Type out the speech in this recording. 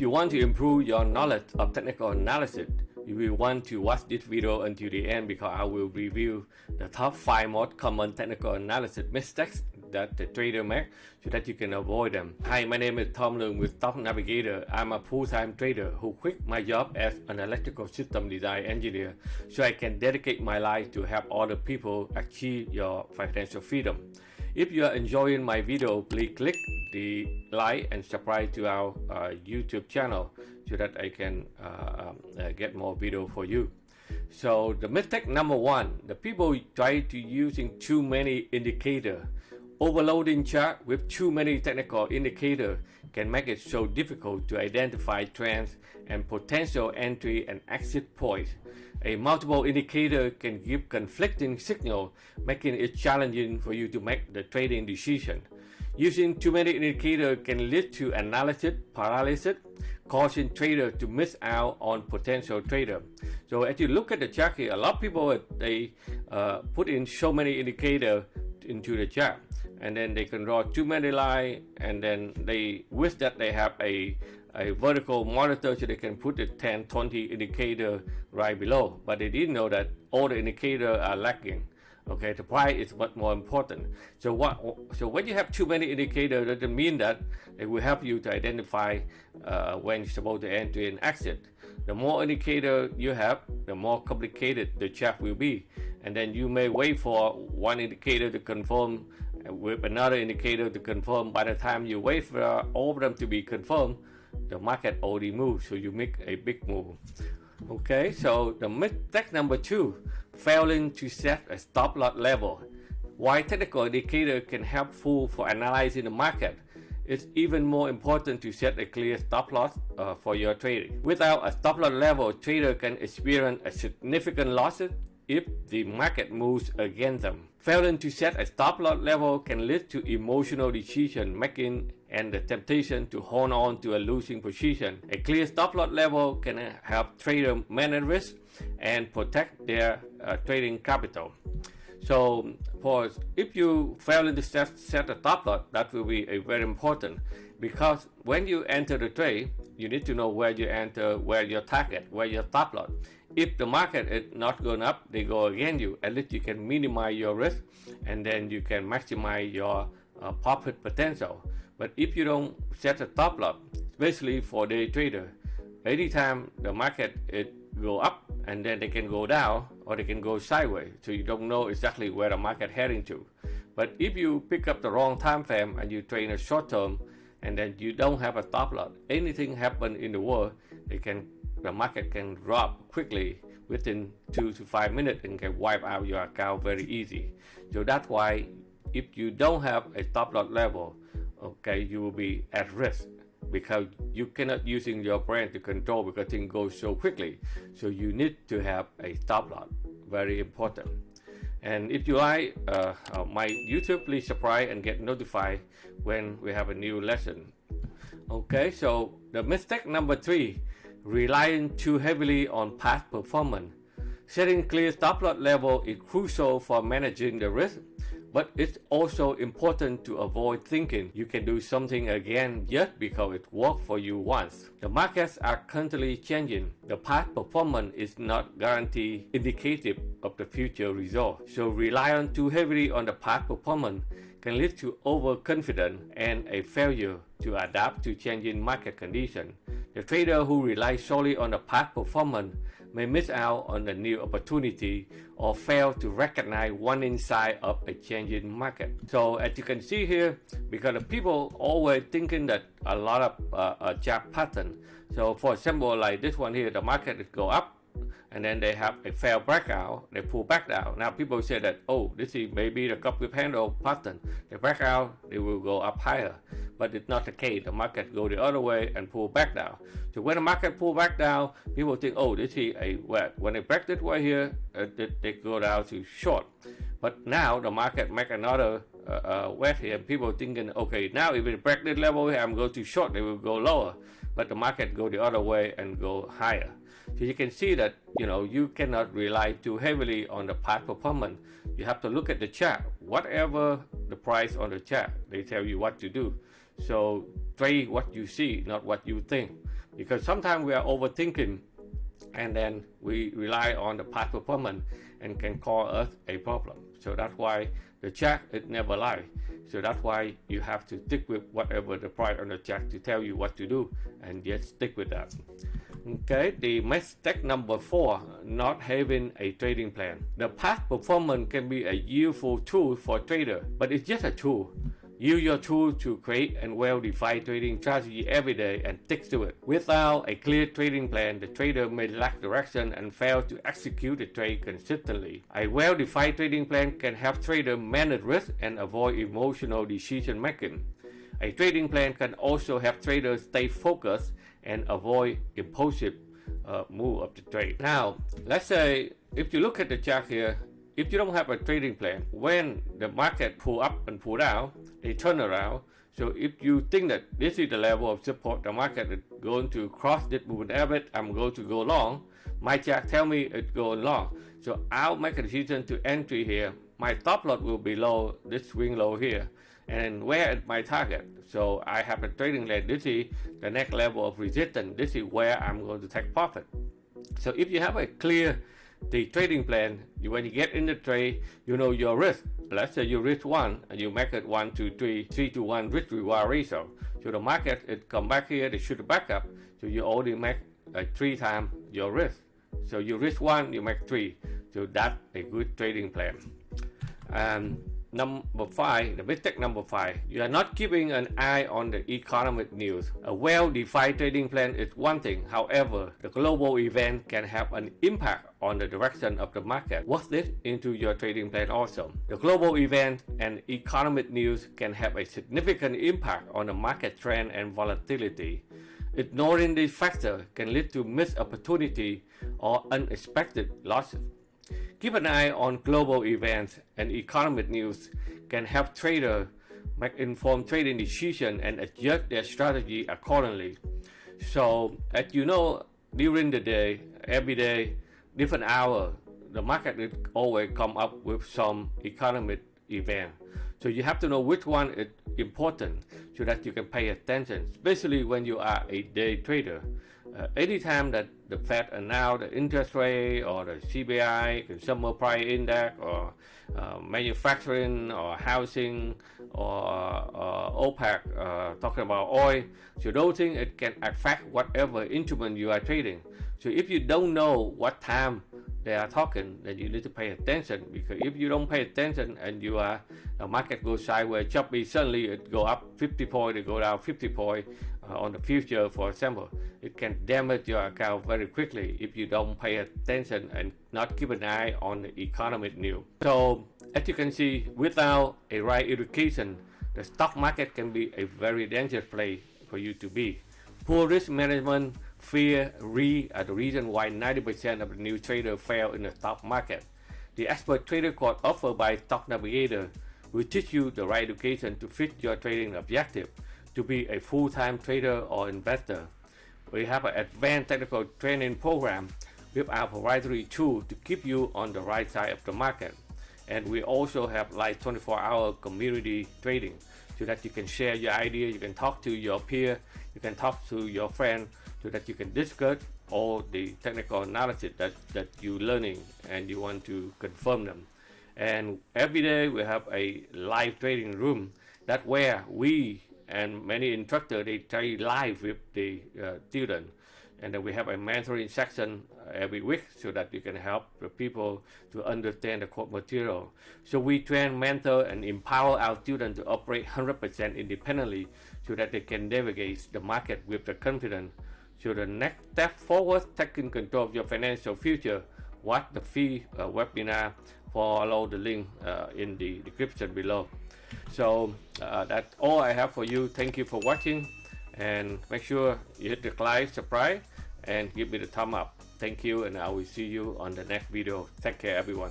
you want to improve your knowledge of technical analysis, you will want to watch this video until the end because I will review the top 5 most common technical analysis mistakes that the trader make so that you can avoid them. Hi, my name is Tom Leung with Top Navigator. I'm a full-time trader who quit my job as an electrical system design engineer so I can dedicate my life to help other people achieve your financial freedom. If you are enjoying my video, please click the like and subscribe to our YouTube channel so that I can get more video for you. So the mistake number 1, the people try to using too many indicators. Overloading chart with too many technical indicators can make it so difficult to identify trends and potential entry and exit points. A multiple indicator can give conflicting signals, making it challenging for you to make the trading decision. Using too many indicators can lead to analysis paralysis, causing traders to miss out on potential traders. So as you look at the chart here, a lot of people they put in so many indicators into the chart, and then they can draw too many lines, and then they wish that they have a vertical monitor so they can put the 10-20 indicator right below, but they didn't know that all the indicators are lacking. Okay, the price is much more important. So when you have too many indicators, that doesn't mean that it will help you to identify when you're supposed to enter and exit. The more indicator you have, the more complicated the chart will be, and then you may wait for one indicator to confirm with another indicator to confirm. By the time you wait for all of them to be confirmed, the market already moved, so you make a big move. Okay, so the mistake number 2, failing to set a stop loss level. While technical indicator can help for analyzing the market, it's even more important to set a clear stop loss for your trading. Without a stop loss level, trader can experience a significant losses if the market moves against them. Failing to set a stop loss level can lead to emotional decision making and the temptation to hold on to a losing position. A clear stop loss level can help traders manage risk and protect their trading capital. So if you fail to set a stop loss, that will be very important, because when you enter the trade, you need to know where you enter, where your target, where your stop loss. If the market is not going up, they go against you. At least you can minimize your risk, and then you can maximize your profit potential. But if you don't set a stop loss, especially for day trader, anytime the market it go up, and then they can go down or they can go sideways, so you don't know exactly where the market heading to. But if you pick up the wrong time frame and you trade a short term, and then you don't have a stop loss, anything happen in the world, the market can drop quickly within 2 to 5 minutes and can wipe out your account very easy. So that's why if you don't have a stop loss level, okay, you will be at risk, because you cannot using your brain to control because things go so quickly. So you need to have a stop loss, very important. And if you like my YouTube, please subscribe and get notified when we have a new lesson. Okay, so the mistake number 3, relying too heavily on past performance. Setting clear stop loss level is crucial for managing the risk, but it's also important to avoid thinking you can do something again just because it worked for you once. The markets are constantly changing. The past performance is not guaranteed indicative of the future result. So relying too heavily on the past performance can lead to overconfidence and a failure to adapt to changing market conditions. The trader who relies solely on the past performance may miss out on a new opportunity or fail to recognize warning signs of a changing market. So as you can see here, because the people always thinking that a lot of chart pattern. So for example, like this one here, the market is go up, and then they have a failed breakout, they pull back down. Now people say that, oh, this is maybe the cup with handle pattern. They break out, they will go up higher. But it's not the case. The market go the other way and pull back down. So when the market pull back down, people think, oh, this is a wet. When they break this way here, they go down to short. But now the market make another wet here. People thinking, okay, now if it break this level here, I'm going to short, they will go lower. But the market go the other way and go higher. So you can see that, you cannot rely too heavily on the past performance. You have to look at the chart. Whatever the price on the chart, they tell you what to do. So trade what you see, not what you think. because sometimes we are overthinking and then we rely on the past performance and can cause us a problem. So that's why the chart it never lies. So that's why you have to stick with whatever the price on the chart to tell you what to do, and just stick with that. Okay, the mistake number 4, not having a trading plan. The past performance can be a useful tool for trader, but it's just a tool. Use your tool to create a well-defined trading strategy every day and stick to it. Without a clear trading plan, the trader may lack direction and fail to execute the trade consistently. A well-defined trading plan can help traders manage risk and avoid emotional decision making. A trading plan can also help traders stay focused and avoid impulsive move of the trade. Now, let's say if you look at the chart here, if you don't have a trading plan, when the market pull up and pull down, they turn around. So if you think that this is the level of support, the market is going to cross this moving average, I'm going to go long. My chart tell me it's going long. So I'll make a decision to entry here. My stop loss will be low, this swing low here. And where is my target? So I have a trading plan. This is the next level of resistance. This is where I'm going to take profit. So if you have a clear trading plan, when you get in the trade, you know your risk. Let's say you risk 1 and you make it 1 to 3, 3 to 1 risk reward ratio. So the market it come back here, they shoot back up. So you only make 3 times your risk. So you risk 1, you make 3. So that's a good trading plan. And number 5, the mistake number 5, you are not keeping an eye on the economic news. A well-defined trading plan is one thing. However, the global event can have an impact on the direction of the market. Work this into your trading plan also. The global event and economic news can have a significant impact on the market trend and volatility. Ignoring these factors can lead to missed opportunity or unexpected losses. Keep an eye on global events and economic news can help traders make informed trading decisions and adjust their strategy accordingly. So, as you know, during the day, every day, different hour, the market will always come up with some economic event. So you have to know which one is important so that you can pay attention, especially when you are a day trader. Anytime that the Fed announce the interest rate or the CPI, consumer price index, or manufacturing or housing or OPEC talking about oil, so those things it can affect whatever instrument you are trading. So if you don't know what time they are talking, then you need to pay attention, because if you don't pay attention and the market goes sideways, choppy, suddenly it go up 50 points, it go down 50 points on the future, for example, it can damage your account very quickly if you don't pay attention and not keep an eye on the economic news. So as you can see, without a right education, the stock market can be a very dangerous place for you to be. Poor risk management, fear, are the reason why 90% of the new traders fail in the stock market. The expert trader course offered by Stock Navigators will teach you the right education to fit your trading objective, to be a full-time trader or investor. We have an advanced technical training program with our proprietary tool to keep you on the right side of the market. And we also have like 24-hour community trading so that you can share your idea, you can talk to your peer, you can talk to your friend, so that you can discuss all the technical analysis that you're learning and you want to confirm them. And every day we have a live trading room that where we and many instructors they trade live with the student, and then we have a mentoring section every week so that you can help the people to understand the course material. So we train, mentor, and empower our students to operate 100% independently so that they can navigate the market with the confidence. So the next step forward, taking control of your financial future, watch the free webinar. Follow the link in the description below. So that's all I have for you. Thank you for watching, and make sure you hit the like, subscribe, and give me the thumb up. Thank you, and I will see you on the next video. Take care, everyone.